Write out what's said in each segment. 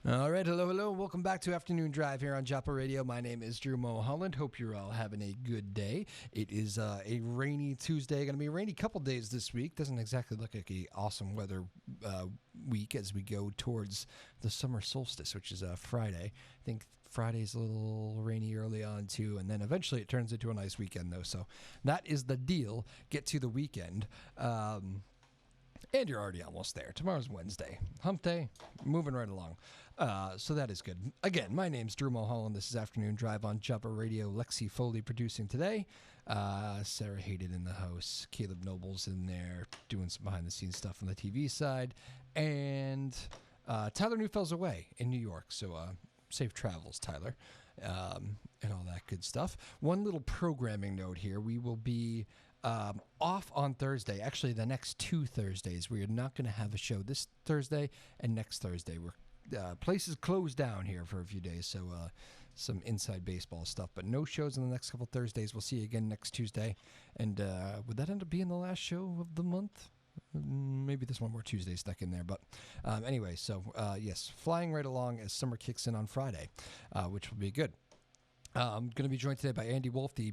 All right, hello. Welcome back to Afternoon Drive here on Joppa Radio. My name is Drew Moholland. Hope you're all having a good day. It is a rainy Tuesday. Going to be a rainy couple days this week. Doesn't exactly look like a awesome weather week as we go towards the summer solstice, which is Friday. I think Friday's a little rainy early on too, and then eventually it turns into a nice weekend though. So that is the deal. Get to the weekend. And you're already almost there. Tomorrow's Wednesday. Hump day, moving right along. So that is good. Again, my name's Drew Moholland. This is Afternoon Drive on Joppa Radio. Lexi Foley producing today. Sarah Hayden in the house. Caleb Noble's in there doing some behind-the-scenes stuff on the TV side. And Tyler Neufield's away in New York. So safe travels, Tyler, and all that good stuff. One little programming note here. We will be off on Thursday. Actually, the next 2 Thursdays. We are not going to have a show this Thursday and next Thursday. We're places closed down here for a few days, so some inside baseball stuff. But no shows in the next couple Thursdays. We'll see you again next Tuesday. And would that end up being the last show of the month? Maybe there's one more Tuesday stuck in there. But anyway, so yes, flying right along as summer kicks in on Friday, which will be good. I'm going to be joined today by Andy Wulf, the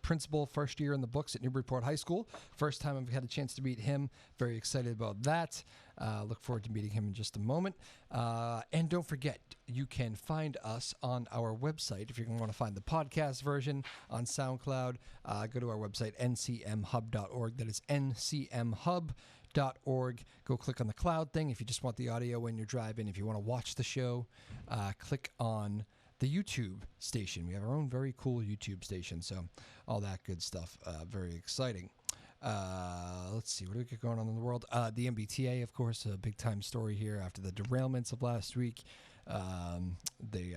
principal, first year in the books at Newburyport High School. First time I've had a chance to meet him. Very excited about that. Look forward to meeting him in just a moment. And don't forget, you can find us on our website. If you want to find the podcast version on SoundCloud, go to our website, ncmhub.org. That is ncmhub.org. Go click on the cloud thing if you just want the audio when you're driving. If you want to watch the show, click on the YouTube station. We have our own very cool YouTube station, so all that good stuff. Very exciting. Let's see, what do we got going on in the world? The MBTA, of course, a big-time story here after the derailments of last week. The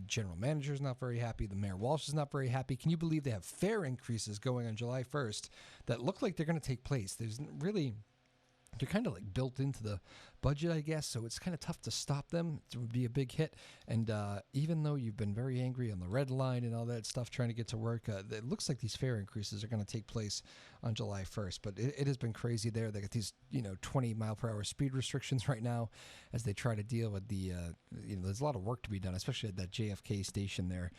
general manager is not very happy. The Mayor Walsh is not very happy. Can you believe they have fare increases going on July 1st that look like they're going to take place? There's really... They're kind of like built into the budget, I guess, so it's kind of tough to stop them. It would be a big hit. And even though you've been very angry on the red line and all that stuff trying to get to work, it looks like these fare increases are going to take place on July 1st. But it has been crazy there. They got these, 20-mile-per-hour speed restrictions right now as they try to deal with the, there's a lot of work to be done, especially at that JFK station there.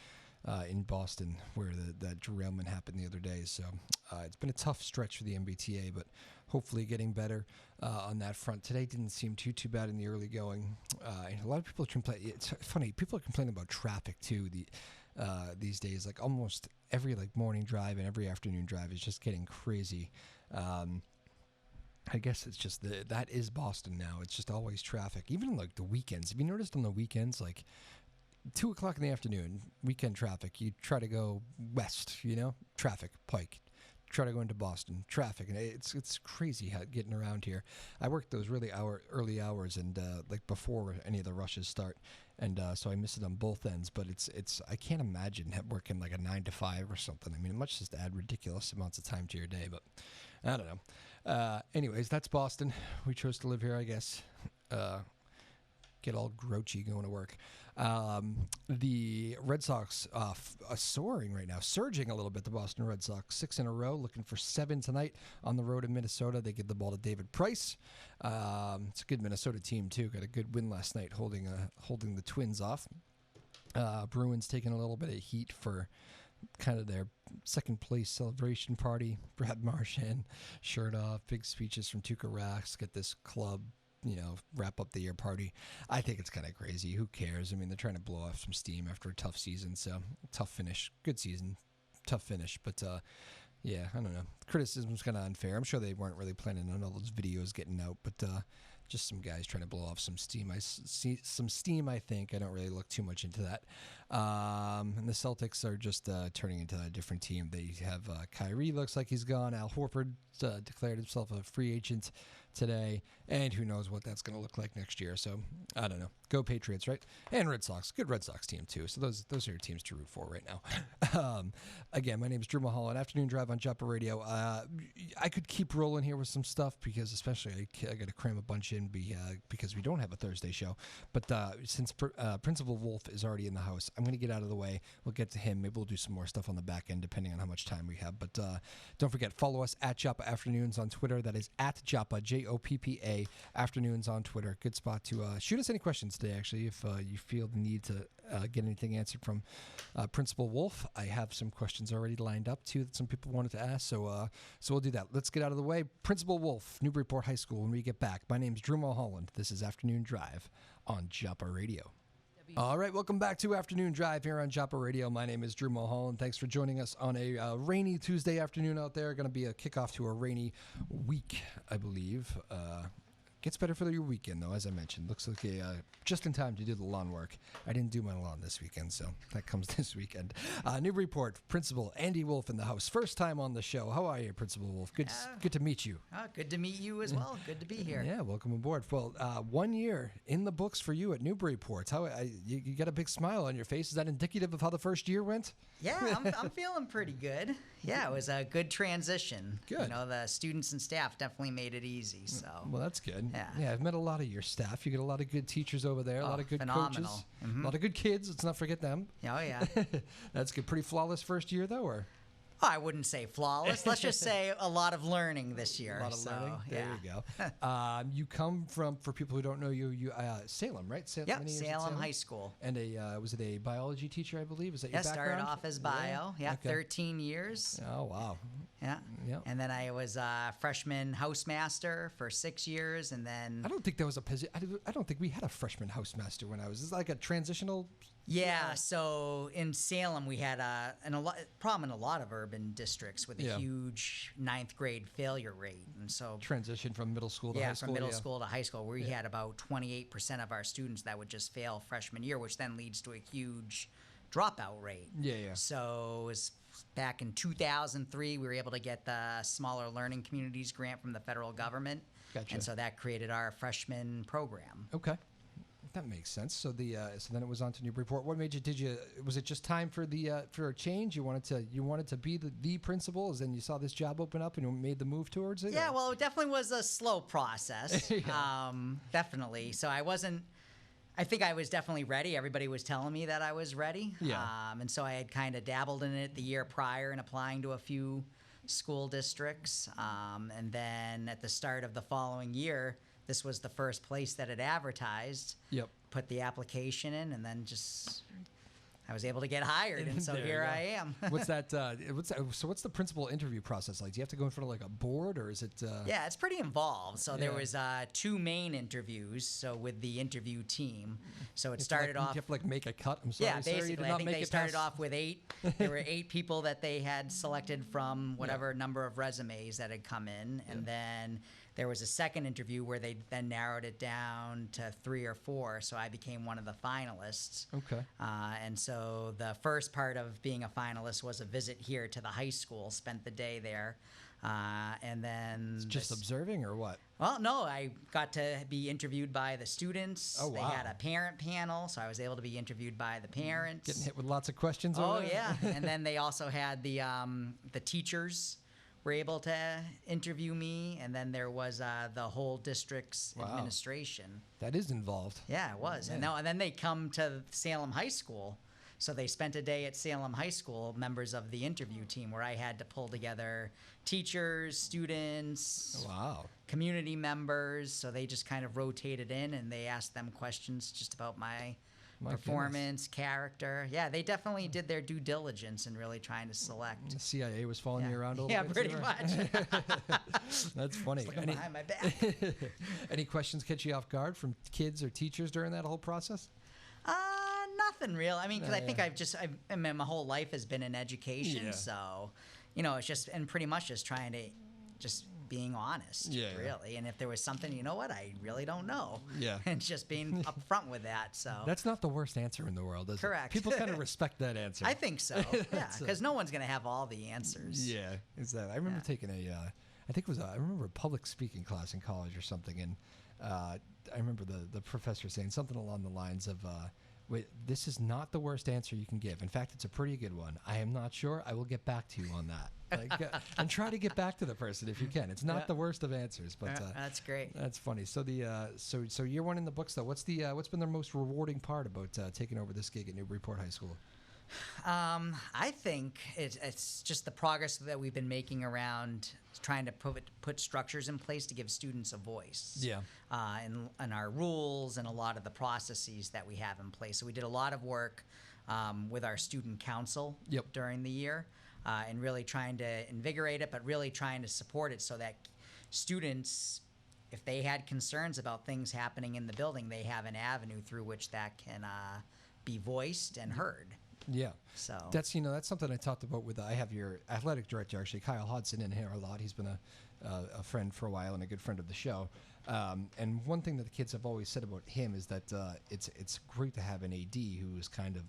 In Boston, where that derailment happened the other day. So it's been a tough stretch for the MBTA, but hopefully getting better on that front. Today didn't seem too bad in the early going. And a lot of people complain. It's funny, people are complaining about traffic too. These days, like almost every morning drive and every afternoon drive is just getting crazy. I guess it's just that is Boston now. It's just always traffic, even on the weekends. Have you noticed on the weekends, 2 o'clock in the afternoon, weekend traffic, you try to go west, traffic, Pike. Try to go into Boston, traffic, and it's crazy getting around here. I work those really early hours and before any of the rushes start, and so I miss it on both ends. But it's I can't imagine working a 9 to 5 or something. I mean, it must just add ridiculous amounts of time to your day. But I don't know. Anyways, that's Boston. We chose to live here, I guess. Get all grouchy going to work. The Red Sox are soaring right now, surging a little bit, the Boston Red Sox. 6 in a row, looking for 7 tonight on the road in Minnesota. They give the ball to David Price. It's a good Minnesota team, too. Got a good win last night holding the Twins off. Bruins taking a little bit of heat for kind of their second place celebration party. Brad Marchand, shirt off, big speeches from Tuukka Rask at this club. Wrap up the year party. I think it's kind of crazy. Who cares? I mean, they're trying to blow off some steam after a tough season. So, tough finish. Good season. Tough finish. But, yeah, I don't know. Criticism's kind of unfair. I'm sure they weren't really planning on all those videos getting out. But just some guys trying to blow off some steam. I see some steam, I think. I don't really look too much into that. And the Celtics are just turning into a different team. They have Kyrie looks like he's gone. Al Horford declared himself a free agent today, and who knows what that's going to look like next year. So I don't know. Go Patriots, right? And Red Sox, good Red Sox team too. So those are your teams to root for right now. Again, my name is Drew Moholland. Afternoon Drive on Joppa Radio. I could keep rolling here with some stuff because especially I got to cram a bunch in because we don't have a Thursday show. But since Principal Wulf is already in the house, I'm going to get out of the way. We'll get to him. Maybe we'll do some more stuff on the back end depending on how much time we have. But don't forget, follow us at Joppa Afternoons on Twitter. That is at Joppa, JOPPA, afternoons on Twitter. Good spot to shoot us any questions today, actually, if you feel the need to get anything answered from Principal Wulf. I have some questions already lined up, too, that some people wanted to ask, so we'll do that. Let's get out of the way. Principal Wulf, Newburyport High School, when we get back. My name's Drew Moholland. This is Afternoon Drive on Joppa Radio. All right, welcome back to Afternoon Drive here on Joppa Radio. My name is Drew Moholland. Thanks for joining us on a rainy Tuesday afternoon out there. Going to be a kickoff to a rainy week, I believe. Gets better for your weekend, though, as I mentioned. Looks like just in time to do the lawn work. I didn't do my lawn this weekend, so that comes this weekend. Newburyport Principal Andy Wulf in the house. First time on the show. How are you, Principal Wulf? Good to meet you. Good to meet you as well. Good to be here. Yeah, welcome aboard. Well, 1 year in the books for you at Newburyport. You got a big smile on your face. Is that indicative of how the first year went? Yeah, I'm feeling pretty good. Yeah, it was a good transition. Good. You know, the students and staff definitely made it easy. So. Well, that's good. Yeah, I've met a lot of your staff. You get a lot of good teachers over there, a lot of good phenomenal. coaches, Mm-hmm. a lot of good kids. Let's not forget them. Oh, yeah. That's good. Pretty flawless first year, though, or? I wouldn't say flawless. Let's just say a lot of learning this year. A lot of learning. There you go. You come from, for people who don't know you, Salem, right? Yep, Salem High School. And was it a biology teacher, I believe? Is that your background? Started off as bio. Yeah, okay. 13 years. Oh, wow. Yeah. And then I was a freshman housemaster for 6 years, and then I don't think there was a position. I don't think we had a freshman housemaster when I was. Is it like a transitional? Yeah. So in Salem, we had a problem in a lot of urban districts with a huge 9th grade failure rate, and so transition from middle school to high school. From middle school to high school, where we had about 28% of our students that would just fail freshman year, which then leads to a huge dropout rate. Yeah. So it was back in 2003, we were able to get the Smaller Learning Communities grant from the federal government. Gotcha. And so that created our freshman program. Okay. That makes sense. So so then it was on to Newburyport. What made you? Was it just time for for a change? You wanted to be the principal, and then you saw this job open up and you made the move towards it? Yeah, well, it definitely was a slow process. Definitely. So I think I was definitely ready. Everybody was telling me that I was ready. Yeah. And so I had kind of dabbled in it the year prior and applying to a few school districts. And then at the start of the following year, this was the first place that had advertised. Yep. Put the application in, and then I was able to get hired, and so here I am. What's that? So what's the principal interview process like? Do you have to go in front of like a board, or is it? Yeah, it's pretty involved. So there was 2 main interviews. So with the interview team, so it started off. You have to like make a cut. I'm sorry, yeah, basically, I think they started off with 8. There were 8 people that they had selected from whatever number of resumes that had come in, and then there was a second interview where they then narrowed it down to 3 or 4. So I became one of the finalists. Okay. And so the first part of being a finalist was a visit here to the high school, spent the day there. And then just observing or what? Well, no, I got to be interviewed by the students. Oh, wow. They had a parent panel, so I was able to be interviewed by the parents. Getting hit with lots of questions. Oh, yeah. And then they also had the teachers were able to interview me, and then there was the whole district's administration. That is involved. Yeah, it was. Yeah. And then they come to Salem High School. So they spent a day at Salem High School, members of the interview team, where I had to pull together teachers, students, community members. So they just kind of rotated in, and they asked them questions just about my performance, character. Yeah, they definitely did their due diligence in really trying to select. The CIA was following you around a little bit? Yeah, pretty much. That's funny. Looking behind my back. Any questions catch you off guard from kids or teachers during that whole process? Nothing real. I mean, because I think my whole life has been in education, so it's just and pretty much just trying to being honest, really. And if there was something, you know what, I really don't know. Yeah. And just being upfront with that. So that's not the worst answer in the world, is it? Correct. People kind of respect that answer. I think so. Yeah, because no one's going to have all the answers. Yeah, exactly. I remember taking I remember a public speaking class in college or something, and I remember the professor saying something along the lines of, wait, this is not the worst answer you can give. In fact, it's a pretty good one. I am not sure. I will get back to you on that. And try to get back to the person if you can. It's not the worst of answers, but that's great. That's funny. So so year 1 in the books though. What's been the most rewarding part about taking over this gig at Newburyport High School? I think it's just the progress that we've been making around trying to put structures in place to give students a voice. Yeah. In our rules and a lot of the processes that we have in place. So we did a lot of work with our student council during the year and really trying to invigorate it, but really trying to support it so that students, if they had concerns about things happening in the building, they have an avenue through which that can be voiced and heard. Yeah. So that's something I talked about with, I have your athletic director, actually, Kyle Hodson, in here a lot. He's been a friend for a while and a good friend of the show. And one thing that the kids have always said about him is that it's great to have an AD who is kind of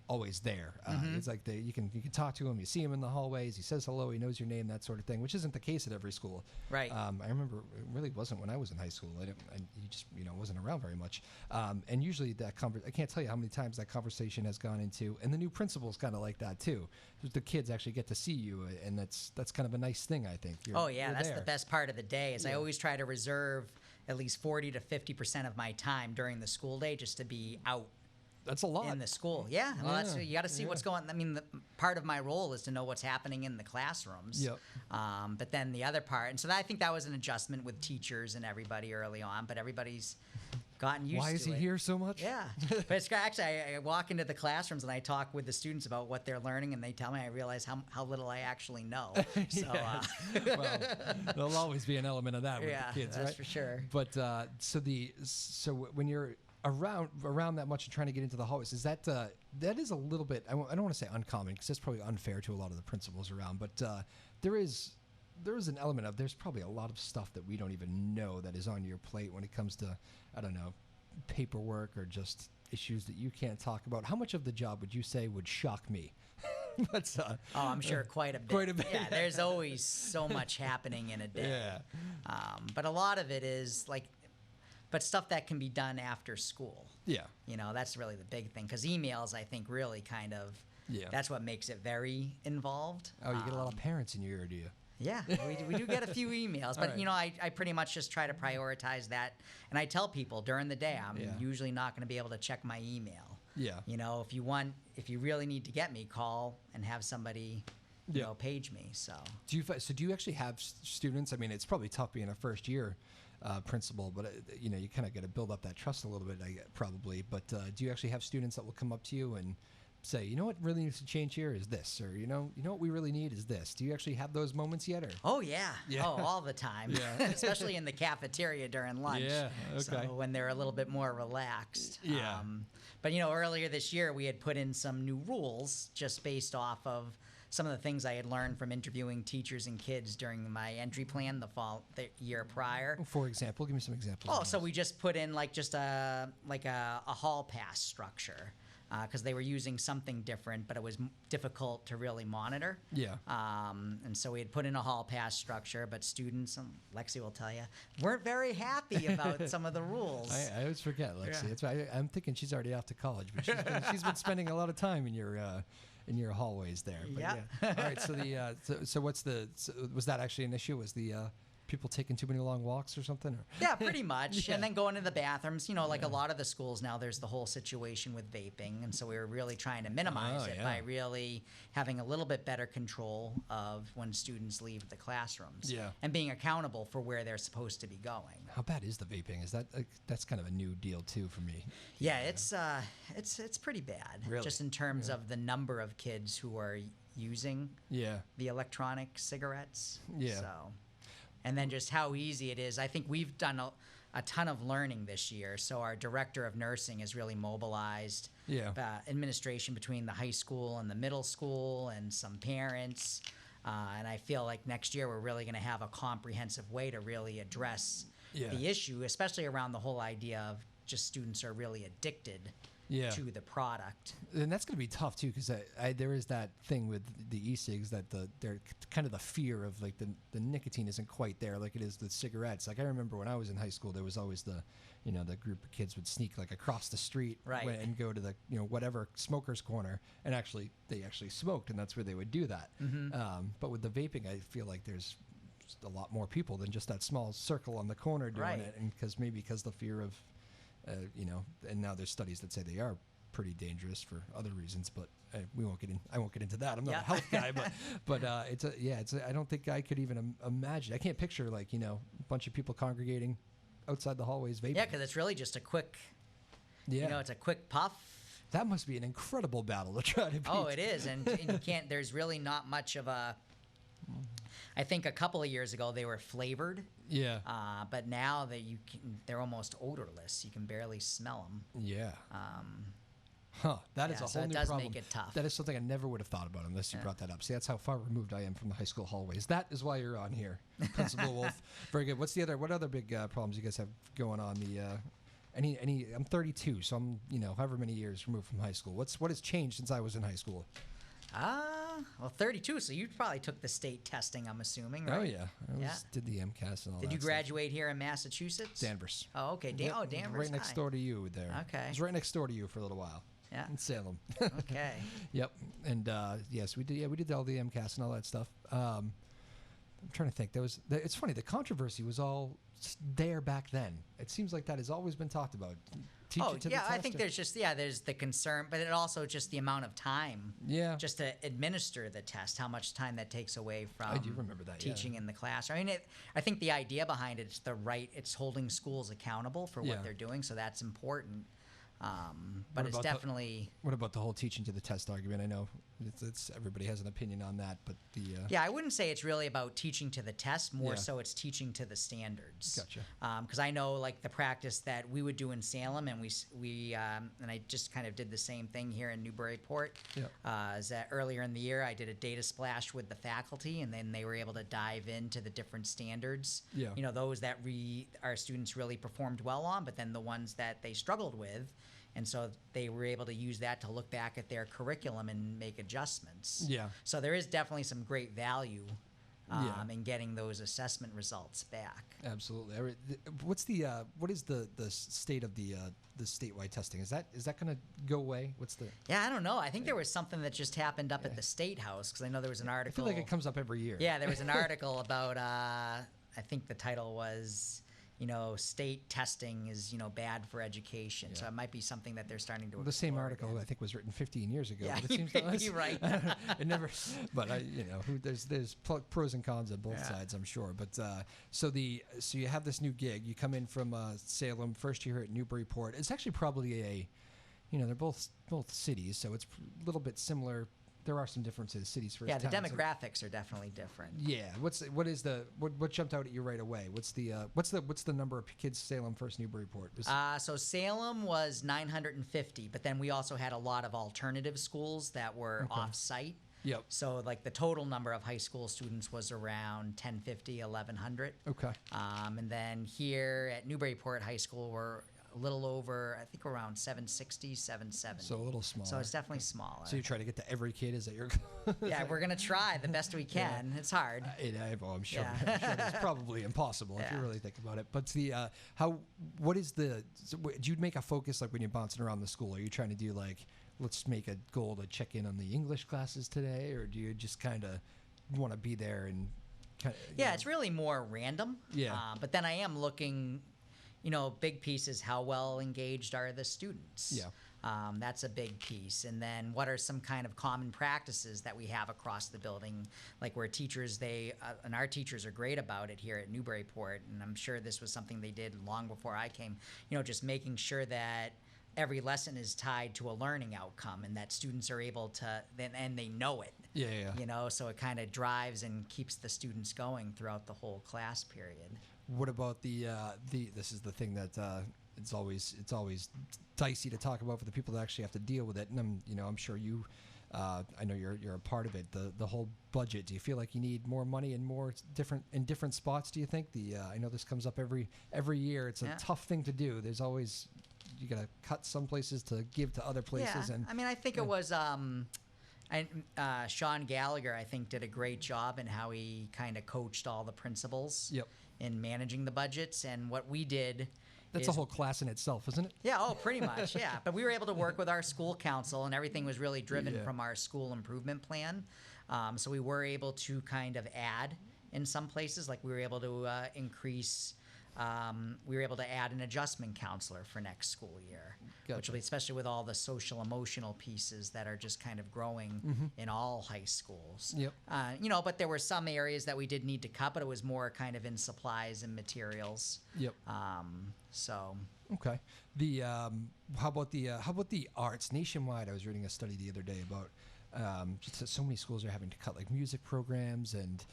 always there. It's like you can talk to him, you see him in the hallways, he says hello, he knows your name, that sort of thing, which isn't the case at every school. Right. I remember it really wasn't when I was in high school. He just wasn't around very much. And usually that I can't tell you how many times that conversation has gone into, and the new principal's kind of like that too. The kids actually get to see you, and that's kind of a nice thing, I think. That's the best part of the day. I always try to reserve at least 40 to 50% of my time during the school day just to be out. That's a lot. In the school. Yeah. Well, that's, you got to see what's going on. I mean, part of my role is to know what's happening in the classrooms. Yep. But then the other part, and so I think that was an adjustment with teachers and everybody early on, but everybody's gotten used to it. Why is he here so much? Yeah. But it's actually, I walk into the classrooms and I talk with the students about what they're learning, and they tell me, I realize how little I actually know. So, well, there'll always be an element of that with the kids, that's right? for sure. But so when you're around that much and trying to get into the hallways, is that is a little bit, I don't want to say uncommon, because that's probably unfair to a lot of the principals around, but there is an element of, there's probably a lot of stuff that we don't even know that is on your plate when it comes to, I don't know, paperwork or just issues that you can't talk about. How much of the job would you say would shock me? But, I'm sure quite a bit. Quite a bit. Yeah, there's always so much happening in a day. Yeah. But a lot of it is but stuff that can be done after school. Yeah. That's really the big thing, because emails, I think, really kind of, that's what makes it very involved. Oh, you get a lot of parents in your ear, do you? Yeah, we do get a few emails, but right. I pretty much just try to prioritize that, and I tell people during the day I'm usually not going to be able to check my email. Yeah. If you really need to get me, call and have somebody, page me. So. Do you actually have students? I mean, it's probably tough being a first year principal, but you kind of got to build up that trust a little bit, probably. But do you actually have students that will come up to you and say, what really needs to change here is this, or what we really need is this? Do you actually have those moments yet, or? Oh yeah. All the time. Yeah. Especially in the cafeteria during lunch. Yeah. Okay. So when they're a little bit more relaxed. Yeah. But earlier this year we had put in some new rules just based off of some of the things I had learned from interviewing teachers and kids during my entry plan the year prior. For example, give me some examples. Oh, so we just put in just a hall pass structure. Because they were using something different, but it was difficult to really monitor. Yeah. And so we had put in a hall pass structure, but students, Lexi will tell you, weren't very happy about some of the rules. I always forget, Lexi. That's why I'm thinking she's already off to college, but she's been spending a lot of time in your hallways there. But yeah. All right. So was that actually an issue? Was the people taking too many long walks or something? Or? Yeah, pretty much. And then going to the bathrooms, a lot of the schools now, there's the whole situation with vaping. And so we were really trying to minimize it by really having a little bit better control of when students leave the classrooms. Yeah. And being accountable for where they're supposed to be going. How bad is the vaping? Is that's kind of a new deal too for me? Yeah, it's pretty bad. Really? Just in terms of the number of kids who are using the electronic cigarettes. Yeah. So. And then just how easy it is. I think we've done a ton of learning this year. So our director of nursing has really mobilized administration between the high school and the middle school and some parents. And I feel like next year we're really going to have a comprehensive way to really address the issue, especially around the whole idea of just students are really addicted to the product. And that's going to be tough too, because there is that thing with the Ecigs that they're kind of the fear of the nicotine isn't quite there like it is the cigarettes. Like I remember when I was in high school, there was always the group of kids would sneak across the street and go to the whatever smoker's corner, and they actually smoked, and that's where they would do that. Mm-hmm. But with the vaping, I feel like there's a lot more people than just that small circle on the corner doing it, and because the fear of and now there's studies that say they are pretty dangerous for other reasons, but we won't get in. I won't get into that. I'm not a health guy, but I don't think I could even imagine. I can't picture like a bunch of people congregating outside the hallways vaping. Yeah, because it's really just a quick. Yeah, it's a quick puff. That must be an incredible battle to try to beat. Oh, it is, and you can't. There's really not much of a. I think a couple of years ago they were flavored. Yeah. But now they're almost odorless. You can barely smell them. Yeah. That is a whole new problem. It does make it tough. That is something I never would have thought about unless you brought that up. See, that's how far removed I am from the high school hallways. That is why you're on here, Principal Wulf. Very good. What other big problems you guys have going on? I'm 32, so I'm however many years removed from high school. What has changed since I was in high school? 32. So you probably took the state testing, I'm assuming, right? Oh yeah, did the MCAS and all that. Did you graduate here in Massachusetts? Danvers. Oh, okay. Danvers. Right next door to you there. Okay. I was right next door to you for a little while. Yeah. In Salem. Okay. Yep. And yes, we did. Yeah, we did all the MCAS and all that stuff. I'm trying to think. It's funny. The controversy was all there back then. It seems like that has always been talked about. I think there's the concern, but it also just the amount of time. Yeah. Just to administer the test, how much time that takes away from. I do remember that. Teaching in the class. I mean, I think the idea behind it is it's holding schools accountable for what they're doing, so that's important. But it's definitely. What about the whole teaching to the test argument? I know it's everybody has an opinion on that, but I wouldn't say it's really about teaching to the test. More so, it's teaching to the standards. Gotcha. Because I know like the practice that we would do in Salem, and we and I just kind of did the same thing here in Newburyport. Yeah. Is that earlier in the year I did a data splash with the faculty, and then they were able to dive into the different standards. Yeah. Those that our students really performed well on, but then the ones that they struggled with. And so they were able to use that to look back at their curriculum and make adjustments. Yeah. So there is definitely some great value in getting those assessment results back. Absolutely. What is the state of the statewide testing? Is that going to go away? Yeah, I don't know. I think there was something that just happened up at the State House, because I know there was an article. I feel like it comes up every year. Yeah, there was an article about. I think the title was. State testing is, bad for education. Yeah. So it might be something that they're starting to explore. The same article, I think, was written 15 years ago. Yeah, but it seems to us, you're right. It never, but there's pros and cons on both sides, I'm sure. But so you have this new gig. You come in from Salem, first year at Newburyport. It's actually probably they're both cities, so it's a little bit similar. There are some differences, cities versus towns. Yeah, the demographics are definitely different. Yeah, what jumped out at you right away? What's the number of kids Salem versus Newburyport? So Salem was 950, but then we also had a lot of alternative schools that were off-site. Yep. So like the total number of high school students was around 1,050, 1,100. Okay. And then here at Newburyport High School, we're a little over, I think around 760, 770. So a little smaller. So it's definitely smaller. So you try to get to every kid? Is that your Yeah, we're going to try the best we can. Yeah. It's hard. I'm sure it's probably impossible if you really think about it. But do you make a focus like when you're bouncing around the school? Are you trying to do like, let's make a goal to check in on the English classes today? Or do you just kind of want to be there and it's really more random. Yeah. But then I am looking... big piece is how well engaged are the students. Yeah. That's a big piece. And then what are some kind of common practices that we have across the building, like where teachers, and our teachers are great about it here at Newburyport, and I'm sure this was something they did long before I came, just making sure that every lesson is tied to a learning outcome and that students are able to, and they know it. Yeah. So it kind of drives and keeps the students going throughout the whole class period. What about this is the thing that it's always dicey to talk about for the people that actually have to deal with it, and I'm sure you I know you're a part of it, the whole budget. Do you feel like you need more money and more different spots, do you think? I know this comes up every year. It's a tough thing to do. There's always, you got to cut some places to give to other places. Yeah. And I mean, I think it was Sean Gallagher, I think, did a great job in how he kind of coached all the principals in managing the budgets. And what we did, that's a whole class in itself, isn't it? Yeah, pretty much, yeah. But we were able to work with our school council, and everything was really driven from our school improvement plan. So we were able to kind of add in some places, like we were able to increase we were able to add an adjustment counselor for next school year, which will be especially with all the social emotional pieces that are just kind of growing in all high schools. Yep. But there were some areas that we did need to cut, but it was more kind of in supplies and materials. Yep. So. Okay. How about the arts nationwide? I was reading a study the other day about just that so many schools are having to cut like music programs, and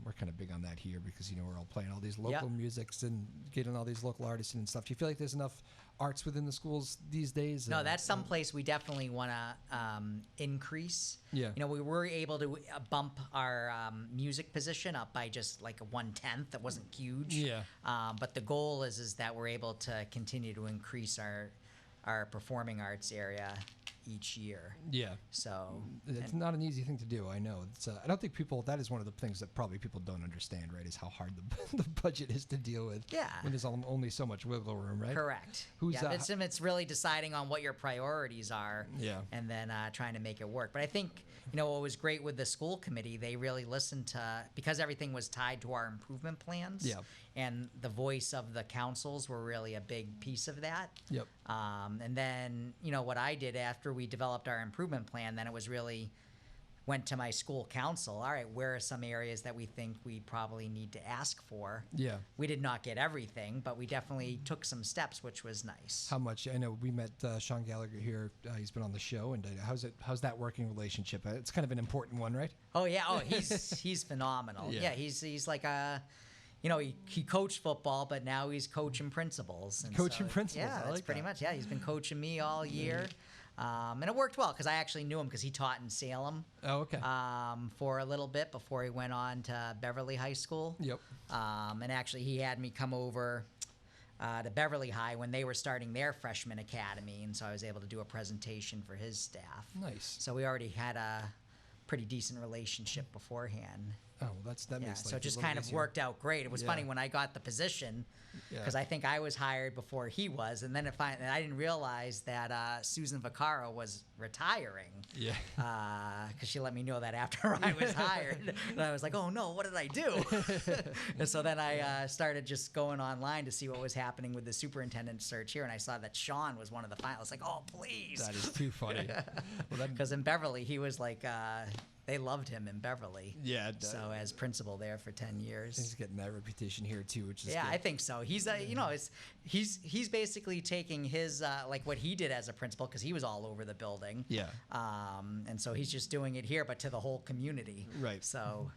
we're kind of big on that here because we're all playing all these local musics and getting all these local artists and stuff. Do you feel like there's enough arts within the schools these days? No, that's someplace we definitely want to increase. Yeah. We were able to bump our music position up by just like 1/10. That wasn't huge. Yeah. But the goal is that we're able to continue to increase our performing arts area each year. Yeah. So it's not an easy thing to do. I know. It's I don't think that is one of the things that probably people don't understand, right? Is how hard the budget is to deal with. Yeah. When there's only so much wiggle room, right? Correct. It's really deciding on what your priorities are. Yeah. And then trying to make it work. But I think what was great with the school committee, they really listened to, because everything was tied to our improvement plans. Yeah. And the voice of the councils were really a big piece of that. Yep. And then, what I did after we developed our improvement plan, then it was really went to my school council. All right, where are some areas that we think we probably need to ask for? Yeah. We did not get everything, but we definitely took some steps, which was nice. How much? I know we met Sean Gallagher here. He's been on the show, and how's that working relationship? It's kind of an important one, right? Oh yeah. Oh, he's phenomenal. Yeah. He's like a. He coached football, but now he's coaching principals. Coaching principals. Yeah, I that's like pretty that. much. Yeah, he's been coaching me all year. And it worked well because I actually knew him because he taught in Salem. Oh, okay. For a little bit before he went on to Beverly High School. Yep. And actually, he had me come over to Beverly High when they were starting their freshman academy, and so I was able to do a presentation for his staff. Nice. So we already had a pretty decent relationship beforehand. Oh, well, that makes so it just kind of worked out great. It was funny when I got the position because I think I was hired before he was, and then I didn't realize that Susan Vaccaro was retiring. Yeah. Because she let me know that after I was hired, and I was like, "Oh no, what did I do?" And so then I started just going online to see what was happening with the superintendent search here, and I saw that Sean was one of the finalists. Like, "Oh, please!" That is too funny. Because in Beverly, he was like. They loved him in Beverly. Yeah. So as principal there for 10 years. He's getting that reputation here too, which is good. I think so. He's he's basically taking his like what he did as a principal because he was all over the building. Yeah. And so he's just doing it here, but to the whole community. Right. So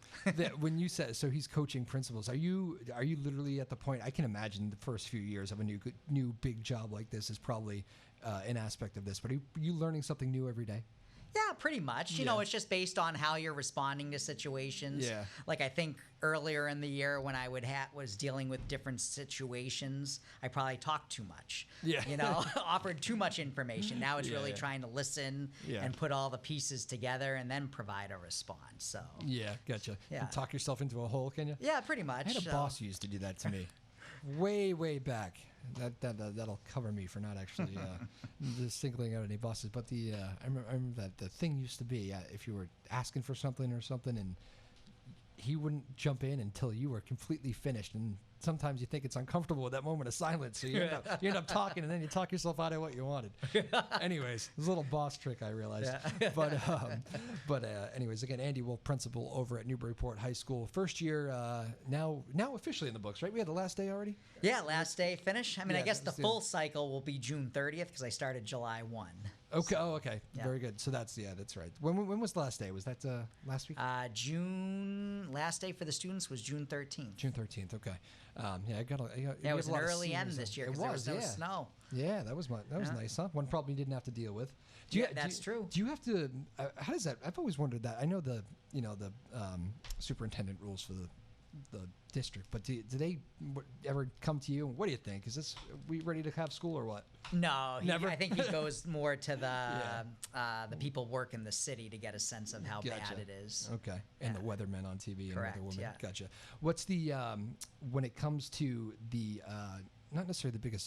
when you said so, he's coaching principals. Are you literally at the point? I can imagine the first few years of a new big job like this is probably an aspect of this. But are you learning something new every day? Yeah, pretty much. You know, it's just based on how you're responding to situations. Yeah. Like I think earlier in the year when I was dealing with different situations, I probably talked too much. Yeah. Offered too much information. Now it's really trying to listen and put all the pieces together and then provide a response. So. Yeah, gotcha. Yeah. You can talk yourself into a hole, can you? Yeah, pretty much. I had a boss who used to do that to me. way back. That'll cover me for not actually just singling out any bosses. But I remember that the thing used to be if you were asking for something or something, and he wouldn't jump in until you were completely finished. And sometimes you think it's uncomfortable with that moment of silence, so you end up talking, and then you talk yourself out of what you wanted. Anyways, it's a little boss trick I realized. Yeah. But anyways, again, Andy Wulf, principal over at Newburyport High School, first year now officially in the books, right? We had the last day already. Yeah, last day finish. I mean, I guess the full cycle will be June 30th because I started July 1. Okay. So, okay. Yeah. Very good. So that's right. When was the last day? Was that last week? June. Last day for the students was June 13th. June 13th. Okay. Yeah, it was an early end this year because there was no snow. Yeah, that was nice, huh? One problem you didn't have to deal with. That's true. Do you have to? How does that? I've always wondered that. I know the superintendent rules for the district, but do they ever come to you? What do you think? Are we ready to have school or what? No, never. I think he goes more to the people work in the city to get a sense of how bad it is. Okay, and the weathermen on TV and Correct, other women. Yeah. Gotcha. What's the when it comes to the not necessarily the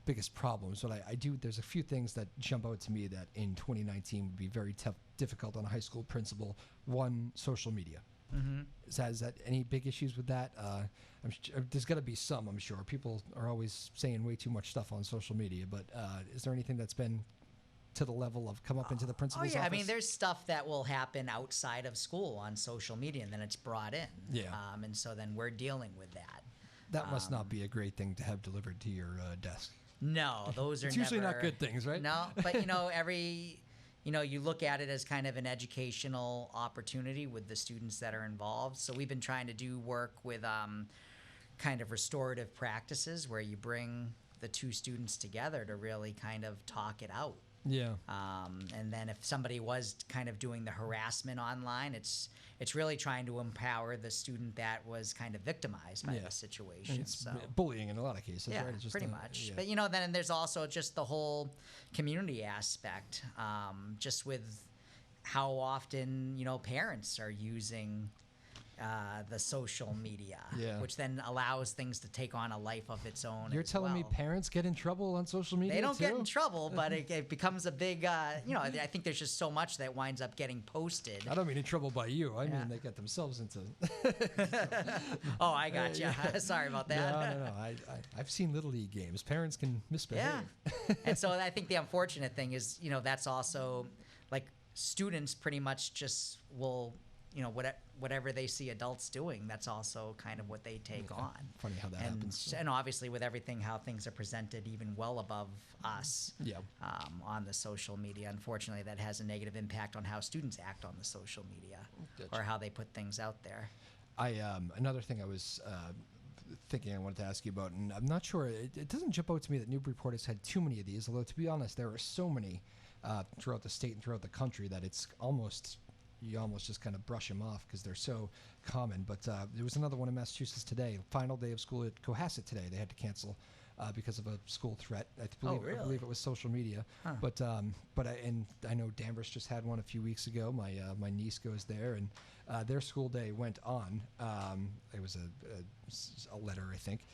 biggest problems, but I do. There's a few things that jump out to me that in 2019 would be very difficult on a high school principal. One, social media. Mm-hmm. Has that any big issues with that? There's got to be some, I'm sure. People are always saying way too much stuff on social media, but is there anything that's been to the level of come up into the principal's office? I mean, there's stuff that will happen outside of school on social media, and then it's brought in. Yeah. And so then we're dealing with that. That must not be a great thing to have delivered to your desk. No, those are it's usually not good things, right? No, but you look at it as kind of an educational opportunity with the students that are involved. So we've been trying to do work with kind of restorative practices where you bring the two students together to really kind of talk it out. Yeah. And then if somebody was kind of doing the harassment online, it's really trying to empower the student that was kind of victimized by the situation. It's bullying in a lot of cases, yeah, right? It's just pretty much. But then there's also just the whole community aspect, just with how often parents are using the social media, which then allows things to take on a life of its own. You're telling me parents get in trouble on social media? They don't too? get in trouble, but it becomes a big, I think there's just so much that winds up getting posted. I don't mean in trouble by you. I mean they get themselves into. Oh, I got you. Sorry about that. No. I've seen Little League games. Parents can misbehave. Yeah. And so I think the unfortunate thing is, that's also like students pretty much just will. Whatever they see adults doing, that's also kind of what they take on. Funny how that happens. And obviously with everything, how things are presented even well above us on the social media, unfortunately, that has a negative impact on how students act on the social media or how they put things out there. Another thing I was thinking I wanted to ask you about, and I'm not sure, it doesn't jump out to me that Newburyport has had too many of these, although to be honest, there are so many throughout the state and throughout the country that it's you almost just kind of brush them off because they're so common. But there was another one in Massachusetts today. Final day of school at Cohasset today. They had to cancel because of a school threat. I believe it was social media. Huh. But I know Danvers just had one a few weeks ago. My niece goes there, and their school day went on. It was a letter, I think.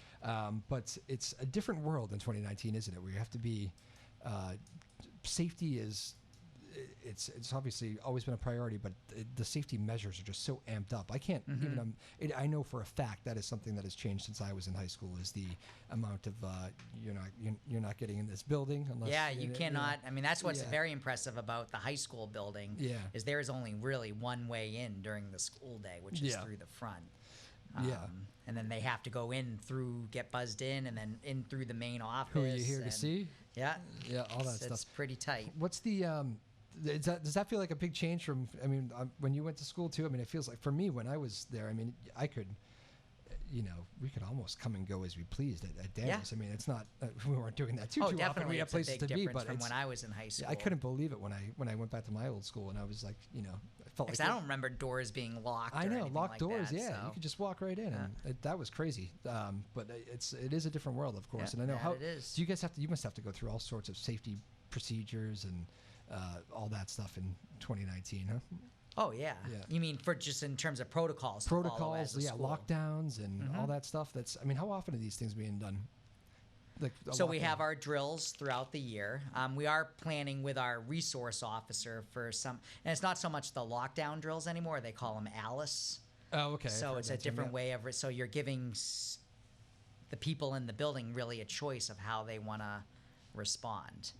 But it's a different world in 2019, isn't it? Where you have to be safety is. It's obviously always been a priority, but the safety measures are just so amped up. I can't even. I know for a fact that is something that has changed since I was in high school. Is the amount of you're not getting in this building unless. Yeah, you cannot. I mean, that's what's very impressive about the high school building. Yeah. Is there is only really one way in during the school day, which is through the front. And then they have to go in through, get buzzed in, and then in through the main office. Who are you here to see? Yeah. Yeah, all that stuff. It's pretty tight. What's the does that feel like a big change from? I mean, when you went to school too. I mean, it feels like for me when I was there. I mean, I could, we could almost come and go as we pleased at Danvers. Yeah. I mean, it's not we weren't doing that too often. We had places to be, but from when I was in high school. I couldn't believe it when I went back to my old school and I was like, I felt like I don't remember doors being locked. I know, locked like doors. That, yeah, so. you could just walk right in, and that was crazy. But it is a different world, of course. Yeah, and I know how it is. Do you guys you must have to go through all sorts of safety procedures and all that stuff in 2019, huh? Oh yeah. You mean for just in terms of protocols? Protocols, school. Lockdowns and all that stuff. I mean, how often are these things being done? So we have our drills throughout the year. We are planning with our resource officer for some, and it's not so much the lockdown drills anymore. They call them Alice. Oh, okay. So it's a different way of. So you're giving the people in the building really a choice of how they want to respond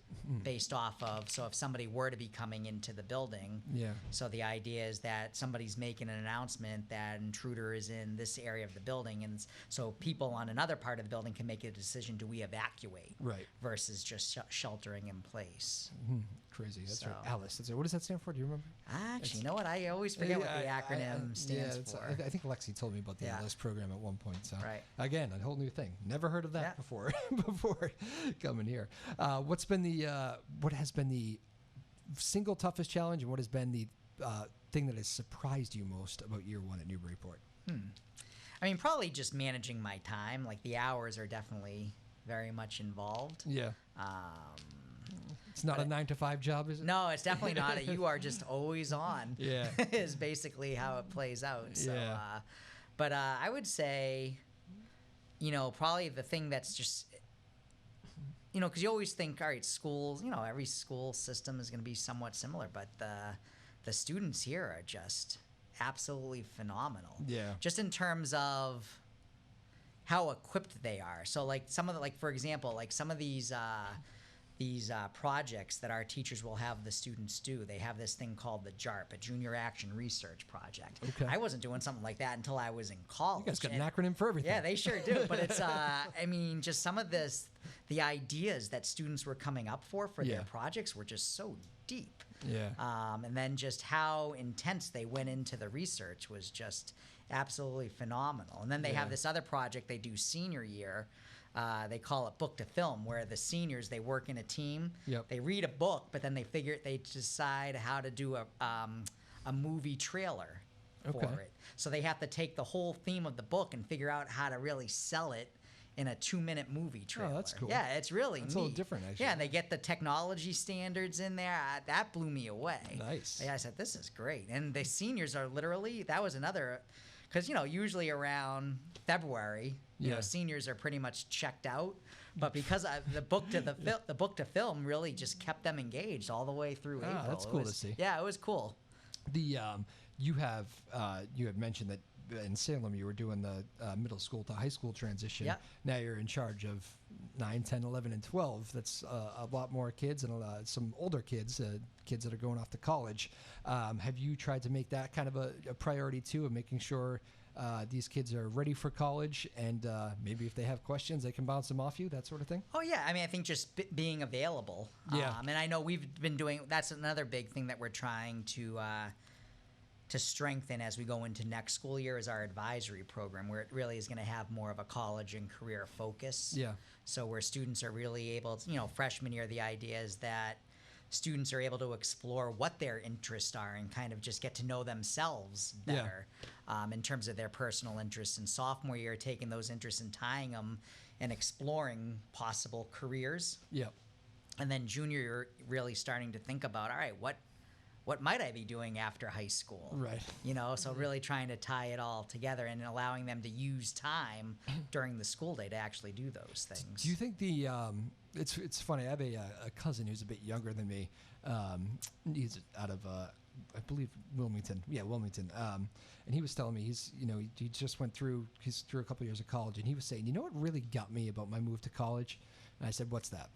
based off of, so if somebody were to be coming into the building, so the idea is that somebody's making an announcement that an intruder is in this area of the building, and so people on another part of the building can make a decision, do we evacuate versus just sheltering in place. Crazy. That's right. Alice. What does that stand for? Do you remember? Actually, you know what? I always forget what the acronym stands for. I think Lexi told me about the Alice program at one point. So again, a whole new thing. Never heard of that before coming here. What has been the single toughest challenge, and what has been the thing that has surprised you most about year one at Newburyport? I mean, probably just managing my time. Like the hours are definitely very much involved. Yeah. It's not a 9-to-5 job, is it? No, it's definitely not. You are just always on. Yeah. Is basically how it plays out. So, but I would say, probably the thing that's just, because you always think, all right, schools, every school system is going to be somewhat similar, but the students here are just absolutely phenomenal. Yeah. Just in terms of how equipped they are. So like some of the, like for example, like some of these projects that our teachers will have the students do, they have this thing called the JARP, a Junior Action Research Project. Okay. I wasn't doing something like that until I was in college. You guys got an acronym for everything. Yeah, they sure do. But it's, I mean, just some of the ideas that students were coming up for their projects were just so deep. Yeah. And then just how intense they went into the research was just absolutely phenomenal. And then they have this other project they do senior year. They call it book to film, where the seniors, they work in a team. Yep. They read a book, but then they decide how to do a movie trailer for it. So they have to take the whole theme of the book and figure out how to really sell it in a 2-minute movie trailer. Oh, that's cool. Yeah, it's really neat. It's a little different, actually. Yeah, and they get the technology standards in there. That blew me away. Nice. Yeah, I said, this is great. And the seniors are literally, that was another, because, usually around February, seniors are pretty much checked out. But because the book to film really just kept them engaged all the way through April. That's cool to see. Yeah, it was cool. You had mentioned that in Salem you were doing the middle school to high school transition. Yep. Now you're in charge of 9, 10, 11, and 12. That's a lot more kids and some older kids, kids that are going off to college. Have you tried to make that kind of a priority too, of making sure these kids are ready for college, and maybe if they have questions, they can bounce them off you, that sort of thing? Oh, yeah. I mean, I think just being available. Yeah. And I know we've been doing, that's another big thing that we're trying to strengthen as we go into next school year, is our advisory program, where it really is going to have more of a college and career focus. Yeah. So where students are really able to, freshman year, the idea is that students are able to explore what their interests are and kind of just get to know themselves better in terms of their personal interests. And sophomore year, taking those interests and tying them and exploring possible careers. Yeah. And then junior year, really starting to think about, all right, what might I be doing after high school? Right. So really trying to tie it all together and allowing them to use time during the school day to actually do those things. Do you think it's funny, I have a cousin who's a bit younger than me. He's out of, I believe, Wilmington. Yeah, Wilmington. And he was telling me he just went through a couple years of college, and he was saying, what really got me about my move to college? And I said, what's that?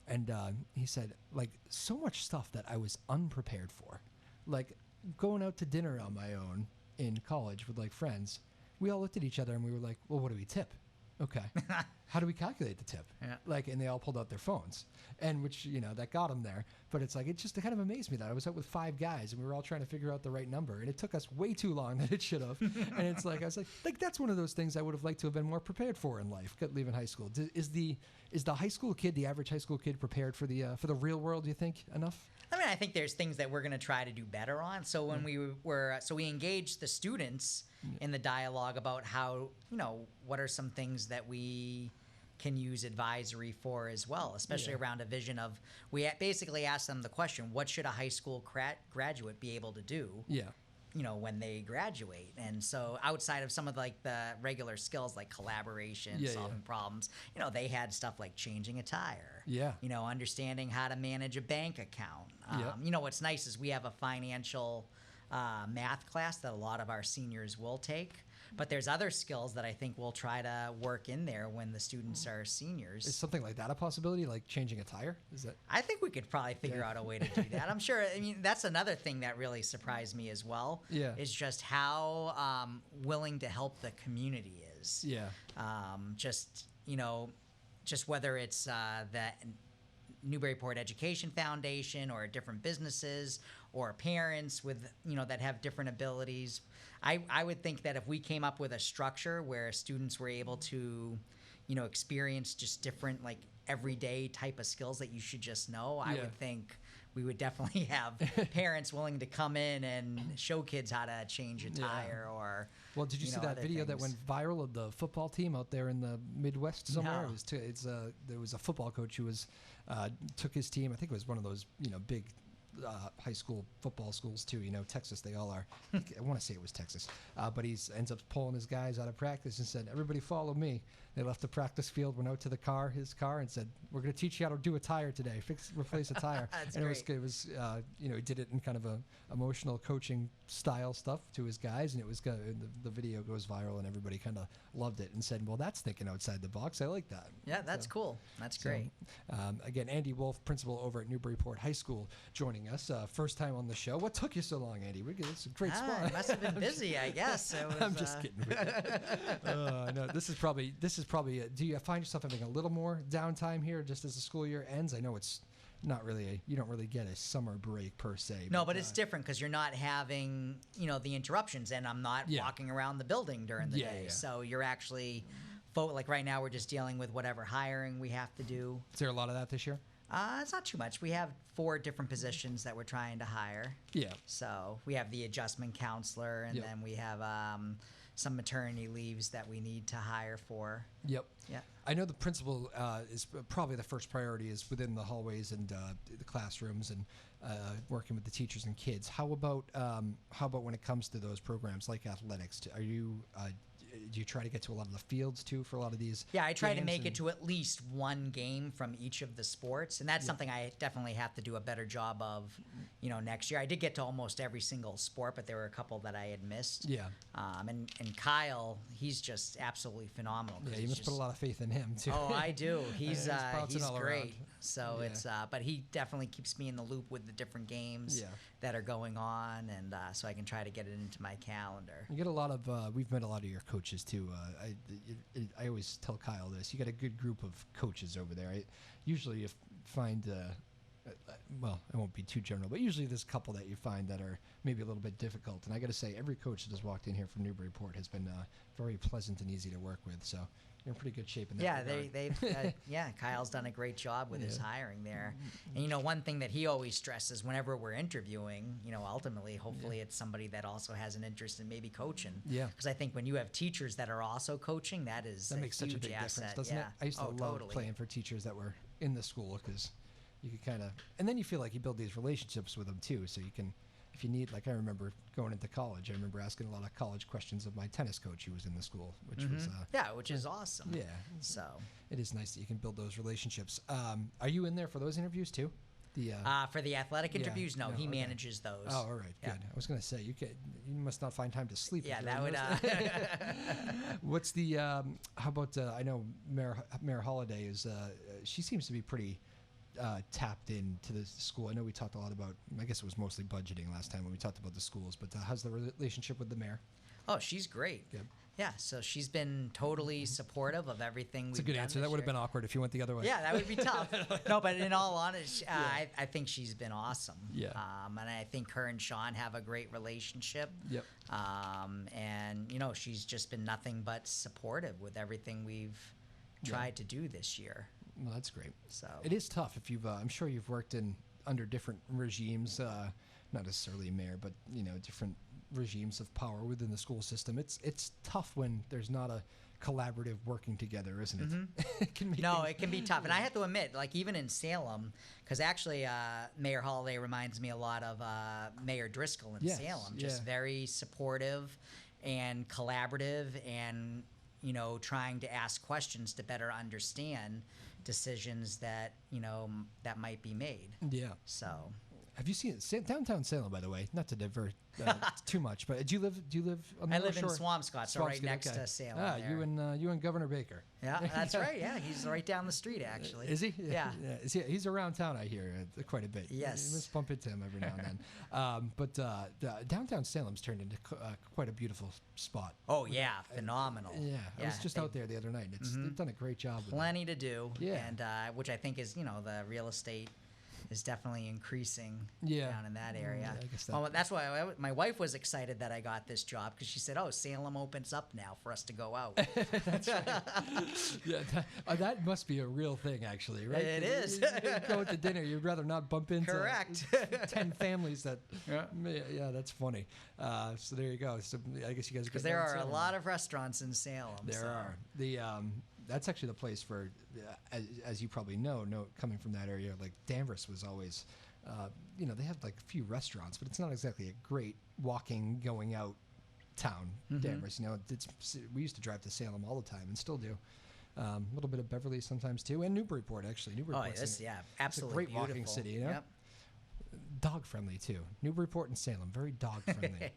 And he said, like, so much stuff that I was unprepared for. Like, going out to dinner on my own in college with, like, friends, we all looked at each other and we were like, well, what do we tip? Okay. How do we calculate the tip? Yeah. Like, and they all pulled out their phones, and which, that got them there. But it's like, it kind of amazed me that I was out with 5 guys and we were all trying to figure out the right number, and it took us way too long than it should have. And it's like, I was like, that's one of those things I would have liked to have been more prepared for in life, leaving high school. Is the high school kid, the average high school kid, prepared for the real world, do you think, enough? I mean, I think there's things that we're going to try to do better on. So when we engaged the students in the dialogue about how, what are some things that we can use advisory for as well, especially around a vision of, we basically asked them the question, what should a high school graduate be able to do? Yeah. When they graduate. And so outside of some of the regular skills like collaboration, solving problems, they had stuff like changing a tire. Yeah. Understanding how to manage a bank account. What's nice is we have a financial math class that a lot of our seniors will take. But there's other skills that I think we'll try to work in there when the students are seniors. Is something like that a possibility, like changing a tire? Is that? I think we could probably figure out a way to do that. I'm sure. I mean, that's another thing that really surprised me as well. Yeah. Is just how willing to help the community is. Yeah. Just whether it's the Newburyport Education Foundation or different businesses or parents with that have different abilities. I would think that if we came up with a structure where students were able to, experience just different everyday type of skills that you should just know, I would think we would definitely have parents willing to come in and show kids how to change a tire or. Well, did you see that video that went viral of the football team out there in the Midwest somewhere? No. There was a football coach who was took his team. I think it was one of those big high school football schools too. Texas, they all are. I want to say it was Texas, but he ends up pulling his guys out of practice and said, "Everybody follow me." They left the practice field, went out to his car, and said, "We're going to teach you how to do a tire today. Replace a tire." That's and great. it was he did it in kind of a emotional coaching style stuff to his guys, and it was the video goes viral, and everybody kind of loved it and said, "Well, that's thinking outside the box. I like that." Yeah, that's cool. That's great. Again, Andy Wulf, principal over at Newburyport High School, joining us. First time on the show. What took you so long, Andy? It's a great spot. I must have been busy, I guess. I'm just kidding. No, this is probably. Do you find yourself having a little more downtime here just as the school year ends? I know it's not really you don't really get a summer break per se. No, but it's different because you're not having the interruptions, and I'm not walking around the building during the day. Yeah. So you're actually, like right now, we're just dealing with whatever hiring we have to do. Is there a lot of that this year? It's not too much. We have 4 different positions that we're trying to hire. Yeah. So we have the adjustment counselor, and then we have some maternity leaves that we need to hire for. Yep. Yeah. I know the principal is probably the first priority is within the hallways and the classrooms and working with the teachers and kids. How about when it comes to those programs like athletics? Do you try to get to a lot of the fields too for a lot of these? Yeah, I try to make it to at least one game from each of the sports, and that's something I definitely have to do a better job of, next year. I did get to almost every single sport, but there were a couple that I had missed. Yeah. And Kyle, he's just absolutely phenomenal. Yeah, you must put a lot of faith in him too. Oh, I do. He's all great. around. So it's but he definitely keeps me in the loop with the different games that are going on, and so I can try to get it into my calendar. You get a lot of we've met a lot of your coaches too. I always tell Kyle this. You got a good group of coaches over there. Usually you find well, I won't be too general, but usually there's a couple that you find that are maybe a little bit difficult. And I got to say, every coach that has walked in here from Newburyport has been very pleasant and easy to work with. So you're in pretty good shape in that regard. They've Kyle's done a great job with his hiring there. And one thing that he always stresses whenever we're interviewing, ultimately, hopefully it's somebody that also has an interest in maybe coaching. Yeah. Because I think when you have teachers that are also coaching, that makes such a big asset. difference, doesn't it? I used to love playing for teachers that were in the school because you could kind of, and then you feel like you build these relationships with them too. So you can, if you need, like I remember going into college, I remember asking a lot of college questions of my tennis coach who was in the school, which was which is awesome. Yeah. So it is nice that you can build those relationships. Are you in there for those interviews too? For the athletic interviews, no, he manages those. Oh, all right, good. I was going to say you must not find time to sleep. Yeah, that would. What's the? How about? I know Mayor Holliday is. She seems to be pretty tapped into the school. I know we talked a lot about. I guess it was mostly budgeting last time when we talked about the schools. But how's the relationship with the mayor? Oh, she's great. Good. Yeah, so she's been totally supportive of everything we've done. That's a good answer. That would have been awkward if you went the other way. Yeah, that would be tough. No, but in all honesty, I think she's been awesome. Yeah. And I think her and Sean have a great relationship. Yep. And, she's just been nothing but supportive with everything we've tried to do this year. Well, that's great. So it is tough if you've. I'm sure you've worked under different regimes, not necessarily mayor, but different regimes of power within the school system. It's tough when there's not a collaborative working together, isn't it? Mm-hmm. It can be tough. And I have to admit, like even in Salem, because actually Mayor Holliday reminds me a lot of Mayor Driscoll in Salem. Just very supportive and collaborative and, trying to ask questions to better understand decisions that, that might be made. Yeah. So. Have you seen downtown Salem, by the way? Not to divert too much, but do you live on the I live shore? in Swampscott, so right next to Salem. Ah, there. you and Governor Baker. Yeah, that's right. Yeah, he's right down the street, actually. Is he? Yeah. He's around town, I hear, quite a bit. Yes. You must bump into him every now and then. But downtown Salem's turned into quite a beautiful spot. Oh, yeah. Phenomenal. Yeah. I was just out there the other night. They've done a great job with plenty to do. Yeah. And which I think is, the real estate is definitely increasing down in that area. I guess that's why my wife was excited that I got this job because she said, "Oh, Salem opens up now for us to go out." That's right. Yeah, that must be a real thing, actually, right? It is. You go to dinner, you'd rather not bump into Correct. 10 families that. Yeah, that's funny. So there you go. So I guess you guys because there are a lot of restaurants in Salem. There are. That's actually the place for, as you probably know, coming from that area, like Danvers was always they have like a few restaurants, but it's not exactly a great walking, going out town, Danvers. We used to drive to Salem all the time and still do. A little bit of Beverly sometimes too, and Newburyport actually. Newburyport, absolutely it's a great beautiful. walking city. Yep. Dog friendly too. Newburyport and Salem, very dog friendly.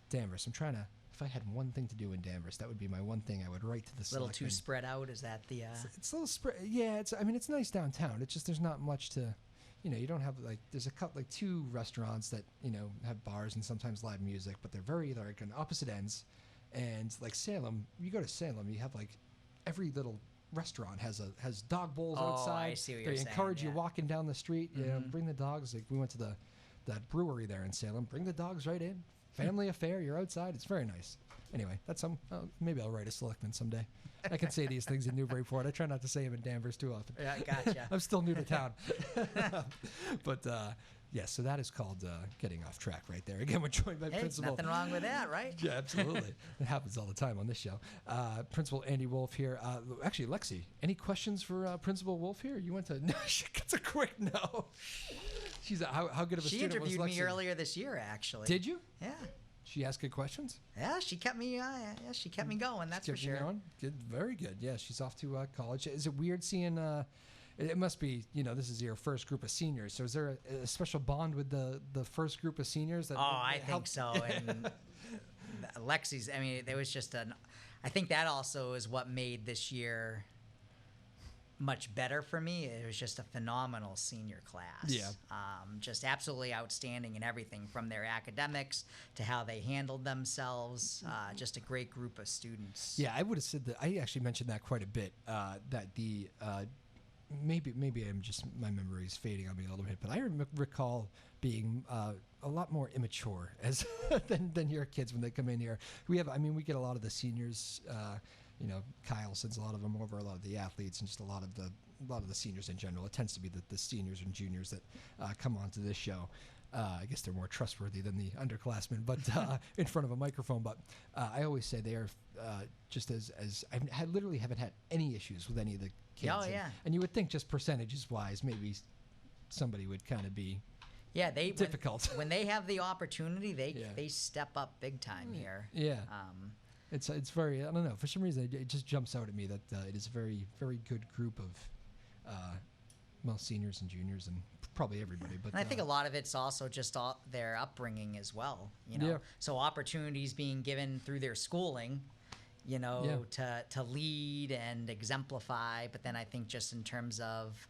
Danvers. I'm trying to. If I had one thing to do in Danvers, that would be my one thing I would write to the selectmen. A little too spread out. Is that the? It's a little spread. Yeah. It's nice downtown. It's just there's not much to. You don't have there's a couple two restaurants that have bars and sometimes live music, but they're very like on opposite ends. And like Salem, you go to Salem, you have like every little restaurant has dog bowls outside. I see what you're saying. They encourage you walking down the street. Bring the dogs. Like we went to that brewery there in Salem. Bring the dogs right in. Family affair. You're outside. It's very nice. Anyway, that's maybe I'll write a selectman someday. I can say these things in Newburyport. I try not to say them in Danvers too often. Yeah, gotcha. I'm still new to town. But so that is called getting off track right there. Again, we're joined by Principal. Nothing wrong with that, right? Yeah, absolutely. It happens all the time on this show. Principal Andy Wulf here. Actually, Lexi, any questions for Principal Wulf here? You went to... No, it's a quick no. She's how good of a student was Lexi? She interviewed me earlier this year, actually. Did you? Yeah. She asked good questions? Yeah, she kept me going, that's for sure. Good, very good. Yeah, she's off to college. Is it weird seeing... it must be, this is your first group of seniors. So is there a special bond with the first group of seniors? I think so. And Lexi's, there was just I think that also is what made this year much better for me. It was just a phenomenal senior class. Yeah. Just absolutely outstanding in everything from their academics to how they handled themselves. Just a great group of students. Yeah, I would have said that. I actually mentioned that quite a bit, that the... Maybe I'm just my memory is fading on me a little bit, but I recall being a lot more immature than your kids when they come in here. We get a lot of the seniors. Kyle sends a lot of them over, a lot of the athletes, and just a lot of the seniors in general. It tends to be the seniors and juniors that come onto this show. I guess they're more trustworthy than the underclassmen, but in front of a microphone. But I always say they are just as I literally haven't had any issues with any of the kids. Oh, yeah. And you would think just percentages wise, maybe somebody would kind of be difficult. When they have the opportunity, they step up big time here. Yeah. It's very, I don't know, for some reason it just jumps out at me that it is a very, very good group of seniors and juniors and probably everybody. But and I think a lot of it's also just their upbringing as well. So opportunities being given through their schooling, to lead and exemplify. But then I think just in terms of,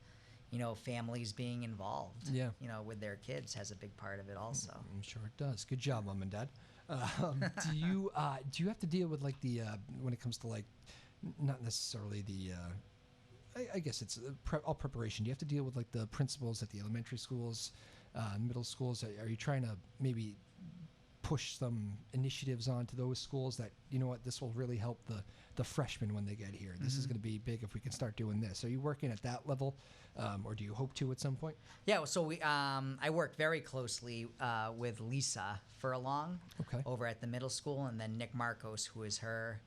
families being involved, with their kids has a big part of it also. I'm sure it does. Good job, Mom and Dad. Do you have to deal with like the when it comes to like not necessarily the I guess it's all preparation. Do you have to deal with like the principals at the elementary schools, middle schools? Are you trying to maybe push some initiatives onto those schools that, this will really help the freshmen when they get here? This is going to be big if we can start doing this. Are you working at that level, or do you hope to at some point? Yeah, so I work very closely with Lisa Furlong over at the middle school, and then Nick Marcos, who is her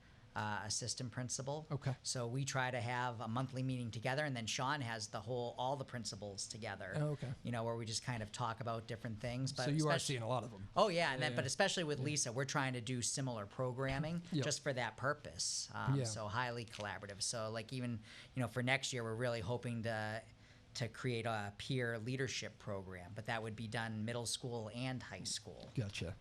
assistant principal. Okay. So we try to have a monthly meeting together, and then Sean has all the principals together. Oh, okay. Where we just kind of talk about different things. But so you are seeing a lot of them. Oh yeah, but especially with Lisa, we're trying to do similar programming just for that purpose. So highly collaborative. So like even for next year, we're really hoping to create a peer leadership program, but that would be done middle school and high school. Gotcha.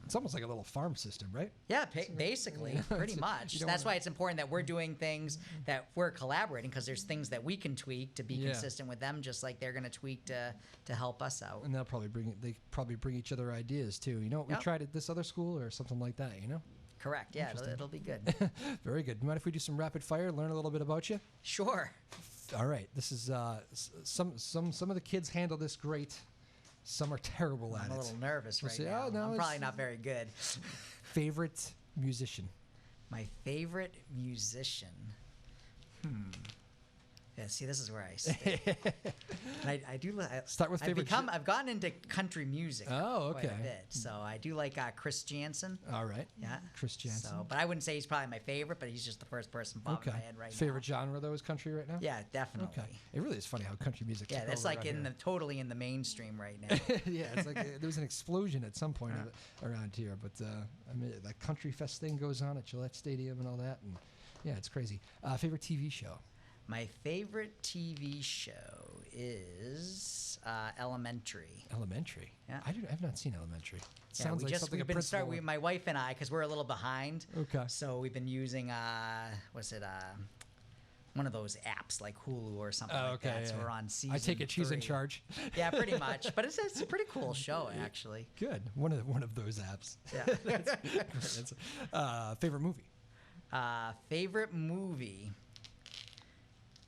It's almost like a little farm system, right? Yeah, basically, pretty much. That's why it's important that we're doing things that we're collaborating, because there's things that we can tweak to be consistent with them, just like they're going to tweak to help us out. And they probably bring each other ideas too. We tried at this other school or something like that. Correct. Yeah, it'll be good. Very good. You mind if we do some rapid fire? Learn a little bit about you. Sure. All right. This is some of the kids handle this great. Some are terrible at it. I'm a little nervous right now. Oh, no, I'm probably not very good. Favorite musician? My favorite musician. Yeah, see, this is where I stay. And I do. Start with favorite. I've gotten into country music. Oh, okay. Quite a bit. So I do like Chris Jansen. All right. Yeah. Chris Jansen. So, but I wouldn't say he's probably my favorite, but he's just the first person popping in my head right now. Favorite genre though is country right now? Yeah, definitely. Okay. It really is funny how country music. Yeah, that's like totally in the mainstream right now. Yeah, it's like there was an explosion at some point around here, but I mean that Country Fest thing goes on at Gillette Stadium and all that, and yeah, it's crazy. Favorite TV show? My favorite TV show is Elementary. Elementary. Yeah. I've not seen Elementary. Yeah, Sounds like something my wife and I, because we're a little behind. Okay. So we've been using one of those apps like Hulu or something like that. So we're on season. I take it she's 3. in charge. Yeah, pretty much. But it's a pretty cool show actually. Good. One of those apps. Yeah. That's favorite movie. Favorite movie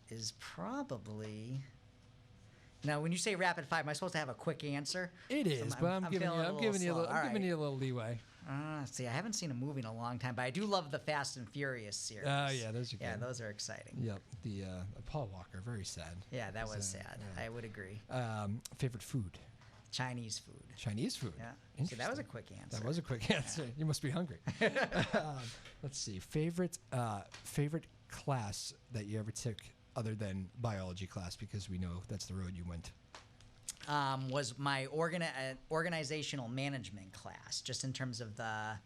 is probably. Now, when you say rapid fire, am I supposed to have a quick answer? It is, but I'm giving you a little leeway. See, I haven't seen a movie in a long time, but I do love the Fast and Furious series. Oh, yeah, those are good. Yeah, those are exciting. Yep, the Paul Walker, very sad. Yeah, that was sad. Yeah. I would agree. Favorite food? Chinese food. Chinese food? Yeah. See, that was a quick answer. That was a quick answer. You must be hungry. Let's see. Favorite class that you ever took other than biology class, because we know that's the road you went? Was my organizational management class, just in terms of the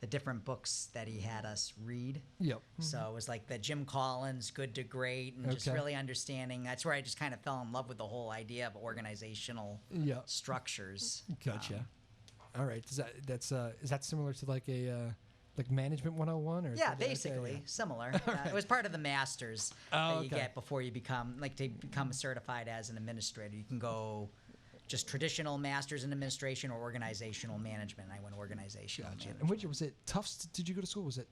different books that he had us read. Yep. So it was like the Jim Collins Good to Great, and just really understanding. That's where I just kind of fell in love with the whole idea of organizational structures. Gotcha. All right. Is that similar to like a like Management 101? Or yeah, basically similar. It was part of the masters that you get before you become certified as an administrator. You can go just traditional masters in administration or organizational management. I went organizational management. And which was it? Tufts? Did you go to school? Was it?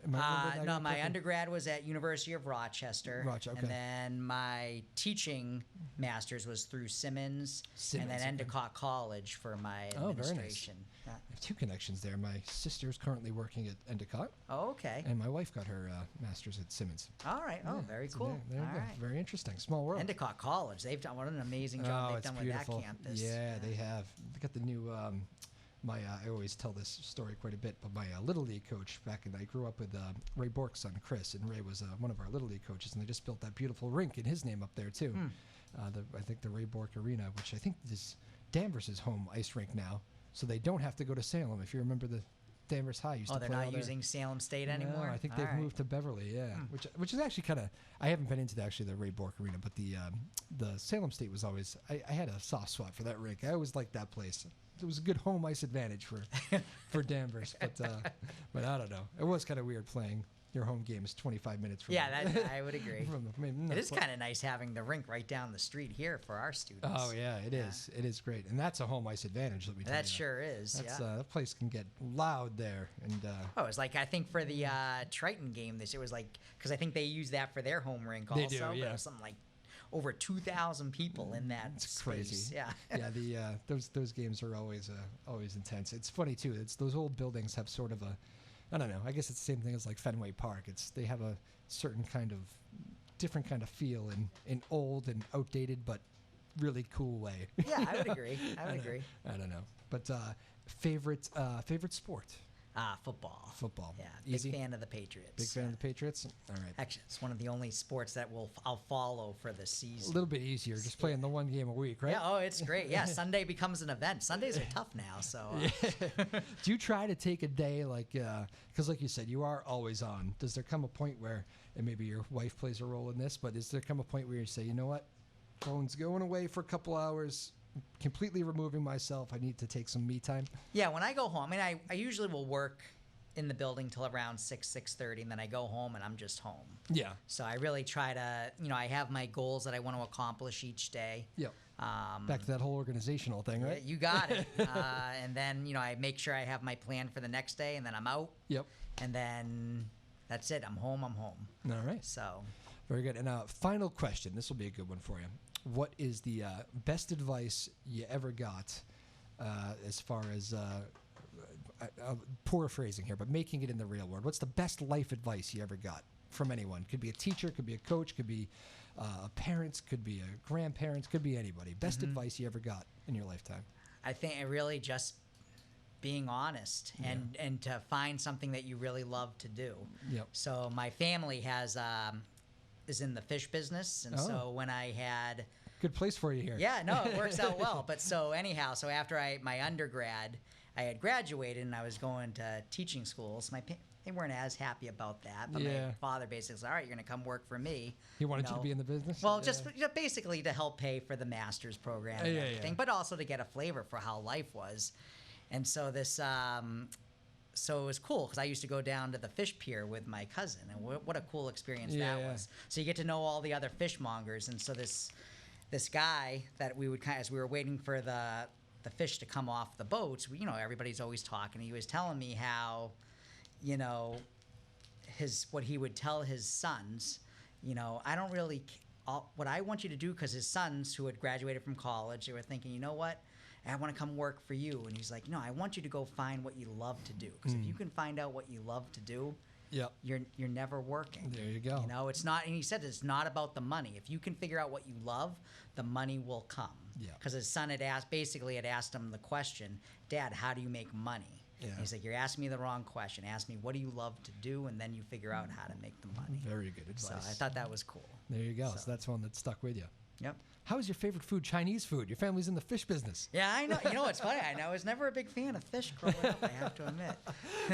No, my undergrad was at University of Rochester. And then my teaching masters was through Simmons and then Endicott College for my administration. Very nice. I have two connections there. My sister's currently working at Endicott. Oh, okay. And my wife got her master's at Simmons. All right. Oh, very cool. There you go. Right. Very interesting. Small world. Endicott College. They've done what an amazing job they've done beautiful. With that campus. Yeah, they have. They got the new. I always tell this story quite a bit, but my Little League coach I grew up with Ray Bork's son, Chris, and Ray was one of our Little League coaches, and they just built that beautiful rink in his name up there too. I think the Ray Bork Arena, which I think is Danvers' home ice rink now, so they don't have to go to Salem. If you remember the Danvers High used to play. Oh, they're not using Salem State anymore? No, I think they've moved to Beverly, which is actually kind of, I haven't been into the Ray Bork Arena, but the Salem State was always, I had a soft spot for that rink. I always liked that place. It was a good home ice advantage for Danvers, but I don't know. It was kind of weird playing your home games 25 minutes from. Yeah, I would agree. It is kind of nice having the rink right down the street here for our students. Oh yeah, it is. It is great, and that's a home ice advantage. Let me tell you. That sure is. That place can get loud there, and. Oh, it's like I think for the Triton game this year was like, because I think they use that for their home rink also. They do, yeah. But it was something like over 2,000 people in that it's space. Crazy. Yeah. Yeah. Those games are always intense. It's funny too. Those old buildings have sort of a. I don't know. I guess it's the same thing as like Fenway Park. They have a certain kind of different kind of feel in old and outdated, but really cool way. Yeah, I would agree. I don't know. But favorite sport? Football. Football. Yeah, Easy? Big fan of the Patriots. Big fan of the Patriots? All right. Actually, it's one of the only sports that I'll follow for the season. A little bit easier, just playing the one game a week, right? Yeah, it's great. Yeah, Sunday becomes an event. Sundays are tough now, so. Do you try to take a day because like you said, you are always on. Does there come a point where, and maybe your wife plays a role in this, but does there come a point where you say, you know what, phone's going away for a couple hours, completely removing myself. I need to take some me time. Yeah, when I go home, I usually will work in the building till around 6:30, and then I go home and I'm just home. Yeah. So I really try to, I have my goals that I want to accomplish each day. Yep. Back to that whole organizational thing, right? You got it. And then, I make sure I have my plan for the next day, and then I'm out. Yep. And then that's it. I'm home. All right. So. Very good. And final question. This will be a good one for you. What is the best advice you ever got as far as, poor phrasing here, but making it in the real world? What's the best life advice you ever got from anyone? Could be a teacher, could be a coach, could be Parents, could be a grandparents, could be anybody. Best advice you ever got in your lifetime? I think it really just being honest and to find something that you really love to do. Yep. So my family is in the fish business, and so when I had good place for you here. Yeah, no, it works out well. But so anyhow, so after my undergrad, I had graduated and I was going to teaching schools. They weren't as happy about that, but my father basically said, all right, you're going to come work for me. He wanted you to be in the business? Well, just basically to help pay for the master's program and everything, but also to get a flavor for how life was. And so so it was cool because I used to go down to the fish pier with my cousin, and what a cool experience that was. So you get to know all the other fishmongers, and so this guy that we would as we were waiting for the fish to come off the boats, everybody's always talking. He was telling me how, what he would tell his sons, I don't really, what I want you to do, because his sons who had graduated from college, they were thinking, you know what? I want to come work for you. And he's like, no, I want you to go find what you love to do. Because if you can find out what you love to do, you're never working. There you go. It's not, and he said it's not about the money. If you can figure out what you love, the money will come. Yeah. Because his son had asked him the question, Dad, how do you make money? Yeah. And he's like, you're asking me the wrong question. Ask me, what do you love to do? And then you figure out how to make the money. Very good advice. So I thought that was cool. There you go. So that's one that stuck with you. Yep. How is your favorite food? Chinese food. Your family's in the fish business. Yeah, I know. You know what's funny? I was never a big fan of fish growing up, I have to admit.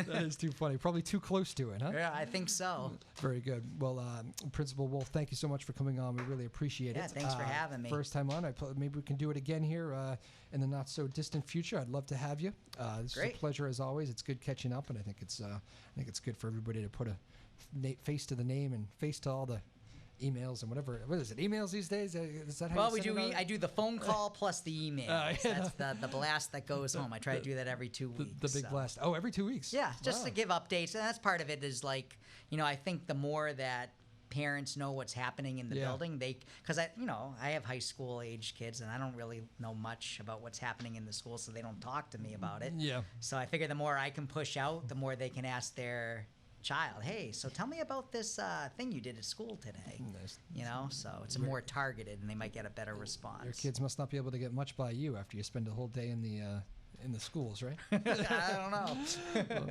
That is too funny. Probably too close to it, huh? Yeah, I think so. Very good. Well, Principal Wulf, thank you so much for coming on. We really appreciate it. Yeah, thanks for having me. First time on. Maybe we can do it again here in the not so distant future. I'd love to have you. This is a pleasure as always. It's good catching up, and I think it's good for everybody to put a face to the name and face to all the emails and whatever. What is it? Emails these days? Is that how well, we do. I do the phone call plus the email. That's the blast that goes home. I try to do that every 2 weeks. The big blast. Oh, every 2 weeks. Yeah, just to give updates, and that's part of it. Is like, I think the more that parents know what's happening in the building, because I have high school age kids, and I don't really know much about what's happening in the school, so they don't talk to me about it. Yeah. So I figure the more I can push out, the more they can ask their child, hey, so tell me about this thing you did at school today. Nice. So it's more targeted, and they might get a better response. Your kids must not be able to get much by you after you spend a whole day in the schools, right? I don't know.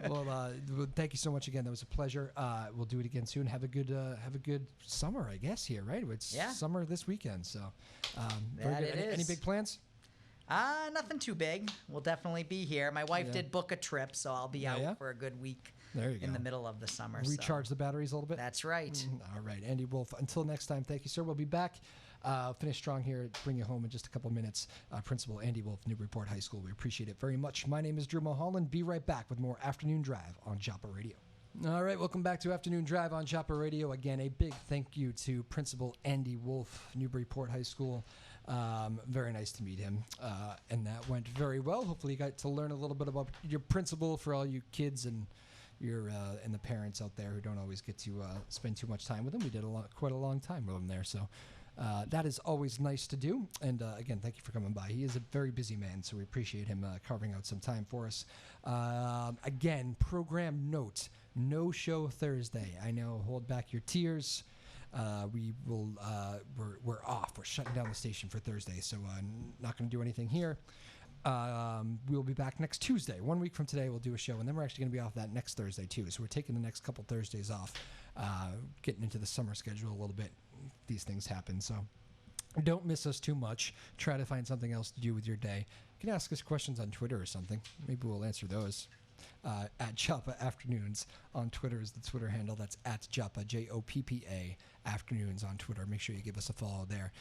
well, thank you so much again. That was a pleasure. We'll do it again soon. Have a good summer, I guess. Here, right? It's summer this weekend, so very good. Any big plans? Nothing too big. We'll definitely be here. My wife did book a trip, so I'll be out for a good week. There you go. In the middle of the summer. Recharge the batteries a little bit. That's right. All right, Andy Wulf. Until next time, thank you, sir. We'll be back. Finish strong here. Bring you home in just a couple minutes. Principal Andy Wulf, Newburyport High School. We appreciate it very much. My name is Drew Moholland. Be right back with more Afternoon Drive on Joppa Radio. All right, welcome back to Afternoon Drive on Joppa Radio. Again, a big thank you to Principal Andy Wulf, Newburyport High School. Very nice to meet him, and that went very well. Hopefully, you got to learn a little bit about your principal for all you kids and and the parents out there who don't always get to spend too much time with him. We did quite a long time with him there, so that is always nice to do. And again, thank you for coming by. He is a very busy man, so we appreciate him carving out some time for us. Again, program note: no show Thursday. I know. Hold back your tears. We will. We're off. We're shutting down the station for Thursday, so not going to do anything here. We'll be back next Tuesday. 1 week from today, we'll do a show, and then we're actually going to be off that next Thursday too. So we're taking the next couple Thursdays off, getting into the summer schedule a little bit. These things happen, so don't miss us too much. Try to find something else to do with your day. You can ask us questions on Twitter or something. Maybe we'll answer those. At Joppa Afternoons on Twitter is the Twitter handle. That's at Joppa, Joppa Afternoons on Twitter. Make sure you give us a follow there.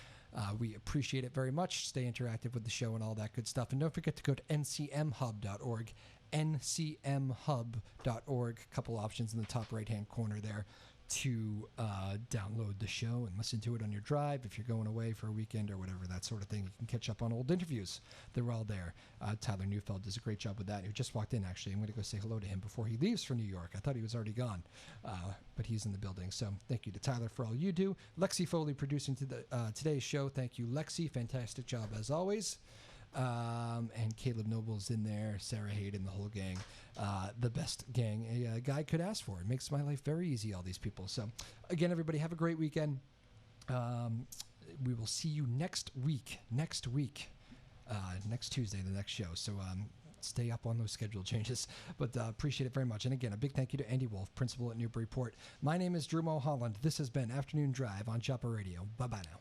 We appreciate it very much. Stay interactive with the show and all that good stuff. And don't forget to go to ncmhub.org, ncmhub.org. A couple options in the top right-hand corner there to download the show and listen to it on your drive if you're going away for a weekend or whatever, that sort of thing. You can catch up on old interviews. They're all there. Tyler Neufeld does a great job with that. He just walked in, actually. I'm going to go say hello to him before he leaves for New York. I thought he was already gone, but he's in the building. So thank you to Tyler for all you do. Lexi Foley producing today's show. Thank you, Lexi. Fantastic job as always. And Caleb Noble's in there, Sarah Hayden, the whole gang. The best gang a guy could ask for. It makes my life very easy, all these people. So, again, everybody, have a great weekend. We will see you next week. Next Tuesday, the next show. So stay up on those schedule changes. But appreciate it very much. And again, a big thank you to Andy Wulf, principal at Newburyport. My name is Drew Moholland. This has been Afternoon Drive on Chopper Radio. Bye-bye now.